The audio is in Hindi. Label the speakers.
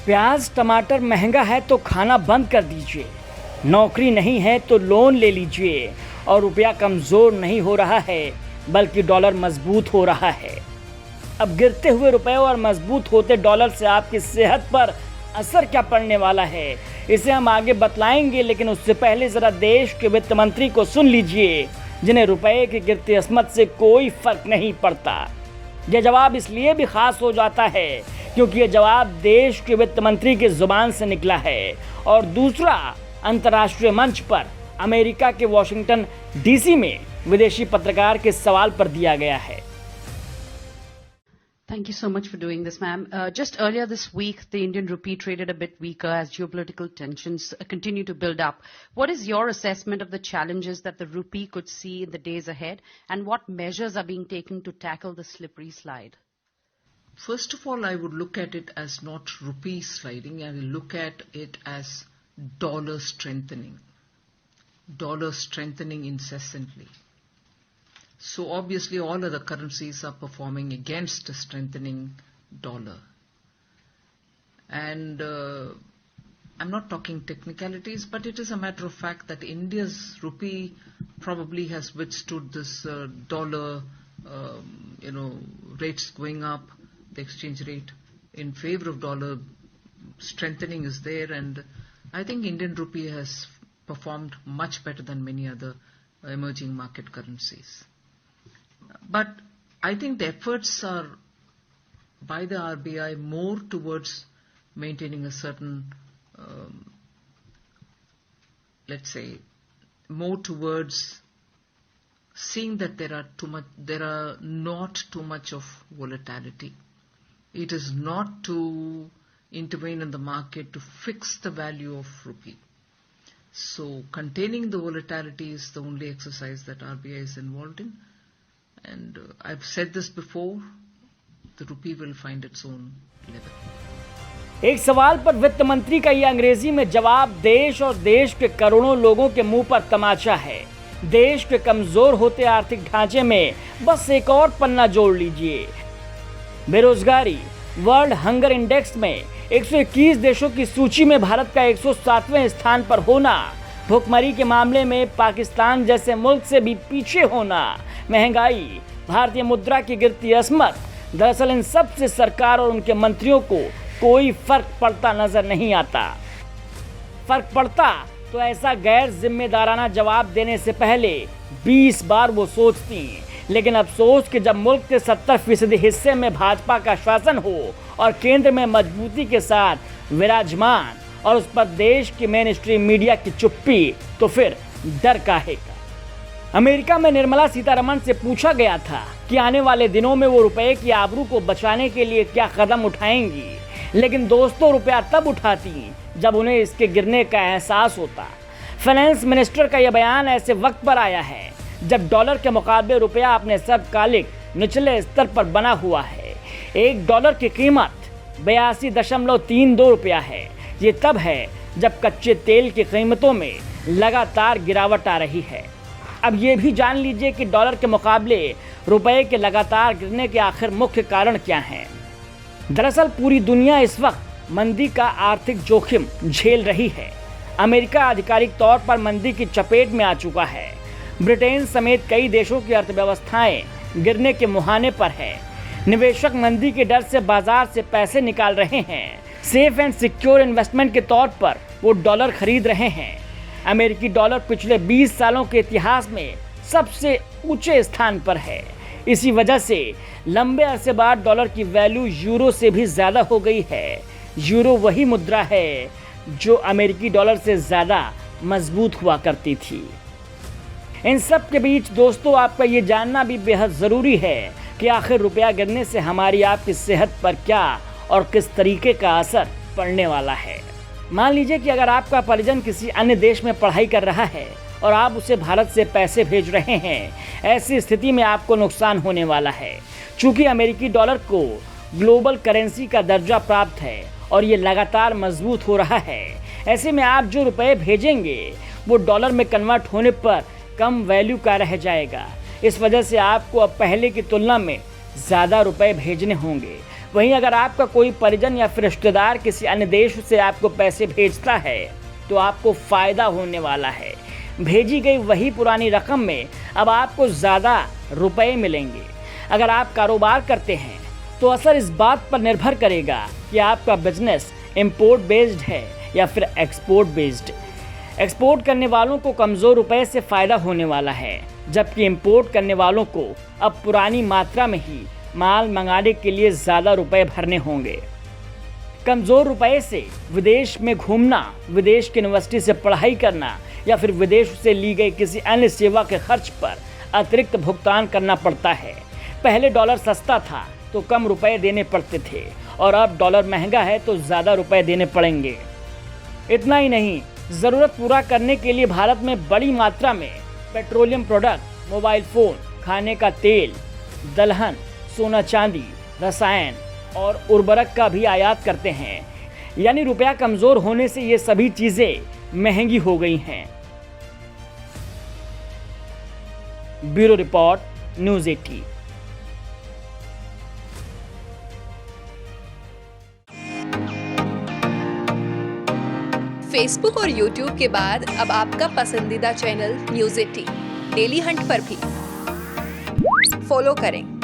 Speaker 1: प्याज टमाटर महंगा है तो खाना बंद कर दीजिए, नौकरी नहीं है तो लोन ले लीजिए और रुपया कमज़ोर नहीं हो रहा है बल्कि डॉलर मजबूत हो रहा है। अब गिरते हुए रुपए और मजबूत होते डॉलर से आपकी सेहत पर असर क्या पड़ने वाला है, इसे हम आगे बतलाएंगे, लेकिन उससे पहले ज़रा देश के वित्त मंत्री को सुन लीजिए, जिन्हें रुपए की गिरती असमत से कोई फर्क नहीं पड़ता। यह जवाब इसलिए भी खास हो जाता है क्योंकि यह जवाब देश के वित्त मंत्री की जुबान से निकला है और दूसरा अंतर्राष्ट्रीय मंच पर अमेरिका के वॉशिंगटन डीसी में विदेशी पत्रकार के सवाल पर दिया गया है।
Speaker 2: Thank you so much for doing this, ma'am. Just earlier this week, the Indian rupee traded a bit weaker as geopolitical tensions continue to build up. What is your assessment of the challenges that the rupee could see in the days ahead, and what measures are being taken to tackle the slippery slide?
Speaker 3: First of all, I would look at it as not rupee sliding. I will look at it as dollar strengthening incessantly. So obviously all other currencies are performing against a strengthening dollar. And I'm not talking technicalities, but it is a matter of fact that India's rupee probably has withstood this dollar, rates going up, the exchange rate in favor of dollar strengthening is there, and I think Indian rupee has performed much better than many other emerging market currencies. But I think the efforts are by the RBI more towards maintaining a certain, more towards seeing that there are not too much of volatility. It is not to intervene in the market to fix the value of rupee. So containing the volatility is the only exercise that RBI is involved in. And I've said this before, the rupee will find its own level.
Speaker 1: एक सवाल पर वित्त मंत्री का ये अंग्रेजी में जवाब देश और देश के करोड़ों लोगों के मुंह पर तमाचा है। देश के कमजोर होते आर्थिक ढांचे में बस एक और पन्ना जोड़ लीजिए। बेरोजगारी, वर्ल्ड हंगर इंडेक्स में 121 देशों की सूची में भारत का 107वें स्थान पर होना, भुखमरी के मामले में पाकिस्तान जैसे मुल्क से भी पीछे होना, महंगाई, भारतीय मुद्रा की गिरती असमत, दरअसल इन सब से सरकार और उनके मंत्रियों को कोई फर्क पड़ता नजर नहीं आता। फर्क पड़ता तो ऐसा गैर जिम्मेदाराना जवाब देने से पहले 20 बार वो सोचती, लेकिन अफसोस कि जब मुल्क के 70% हिस्से में भाजपा का शासन हो और केंद्र में मजबूती के साथ विराजमान और उस पर देश की मेन स्ट्रीम मीडिया की चुप्पी, तो फिर डर काहे का। अमेरिका में निर्मला सीतारमण से पूछा गया था कि आने वाले दिनों में वो रुपए की आबरू को बचाने के लिए क्या कदम उठाएंगी, लेकिन दोस्तों रुपया तब उठाती जब उन्हें इसके गिरने का एहसास होता। फाइनेंस मिनिस्टर का यह बयान ऐसे वक्त पर आया है जब डॉलर के मुकाबले रुपया अपने सर्वकालिक निचले स्तर पर बना हुआ है। $1 की कीमत 82.32 रुपया है। ये तब है जब कच्चे तेल की कीमतों में लगातार गिरावट आ रही है। अब ये भी जान लीजिए कि डॉलर के मुकाबले रुपए के लगातार गिरने के आखिर मुख्य कारण क्या हैं। दरअसल पूरी दुनिया इस वक्त मंदी का आर्थिक जोखिम झेल रही है। अमेरिका आधिकारिक तौर पर मंदी की चपेट में आ चुका है। ब्रिटेन समेत कई देशों की अर्थव्यवस्थाएं गिरने के मुहाने पर है। निवेशक मंदी के डर से बाजार से पैसे निकाल रहे हैं। सेफ एंड सिक्योर इन्वेस्टमेंट के तौर पर वो डॉलर खरीद रहे हैं। अमेरिकी डॉलर पिछले 20 सालों के इतिहास में सबसे ऊंचे स्थान पर है। इसी वजह से लंबे अरसे बाद डॉलर की वैल्यू यूरो से भी ज़्यादा हो गई है। यूरो वही मुद्रा है जो अमेरिकी डॉलर से ज़्यादा मजबूत हुआ करती थी। इन सब के बीच दोस्तों आपका ये जानना भी बेहद ज़रूरी है कि आखिर रुपया गिरने से हमारी आपकी सेहत पर क्या और किस तरीके का असर पड़ने वाला है। मान लीजिए कि अगर आपका परिजन किसी अन्य देश में पढ़ाई कर रहा है और आप उसे भारत से पैसे भेज रहे हैं, ऐसी स्थिति में आपको नुकसान होने वाला है। चूँकि अमेरिकी डॉलर को ग्लोबल करेंसी का दर्जा प्राप्त है और ये लगातार मजबूत हो रहा है, ऐसे में आप जो रुपए भेजेंगे वो डॉलर में कन्वर्ट होने पर कम वैल्यू का रह जाएगा। इस वजह से आपको अब पहले की तुलना में ज़्यादा रुपए भेजने होंगे। वहीं अगर आपका कोई परिजन या फिर रिश्तेदार किसी अन्य देश से आपको पैसे भेजता है तो आपको फ़ायदा होने वाला है। भेजी गई वही पुरानी रकम में अब आपको ज़्यादा रुपए मिलेंगे। अगर आप कारोबार करते हैं तो असर इस बात पर निर्भर करेगा कि आपका बिजनेस इंपोर्ट बेस्ड है या फिर एक्सपोर्ट बेस्ड। एक्सपोर्ट करने वालों को कमज़ोर रुपए से फ़ायदा होने वाला है, जबकि इंपोर्ट करने वालों को अब पुरानी मात्रा में ही माल मंगाने के लिए ज़्यादा रुपए भरने होंगे। कमज़ोर रुपए से विदेश में घूमना, विदेश की यूनिवर्सिटी से पढ़ाई करना या फिर विदेश से ली गई किसी अन्य सेवा के खर्च पर अतिरिक्त भुगतान करना पड़ता है। पहले डॉलर सस्ता था तो कम रुपए देने पड़ते थे और अब डॉलर महंगा है तो ज़्यादा रुपए देने पड़ेंगे। इतना ही नहीं, ज़रूरत पूरा करने के लिए भारत में बड़ी मात्रा में पेट्रोलियम प्रोडक्ट, मोबाइल फ़ोन, खाने का तेल, दलहन, सोना चांदी, रसायन और उर्वरक का भी आयात करते हैं। यानी रुपया कमज़ोर होने से ये सभी चीज़ें महंगी हो गई हैं। Bureau report, news 18।
Speaker 4: फेसबुक और यूट्यूब के बाद अब आपका पसंदीदा चैनल न्यूज़ 18 डेली हंट पर भी फॉलो करें।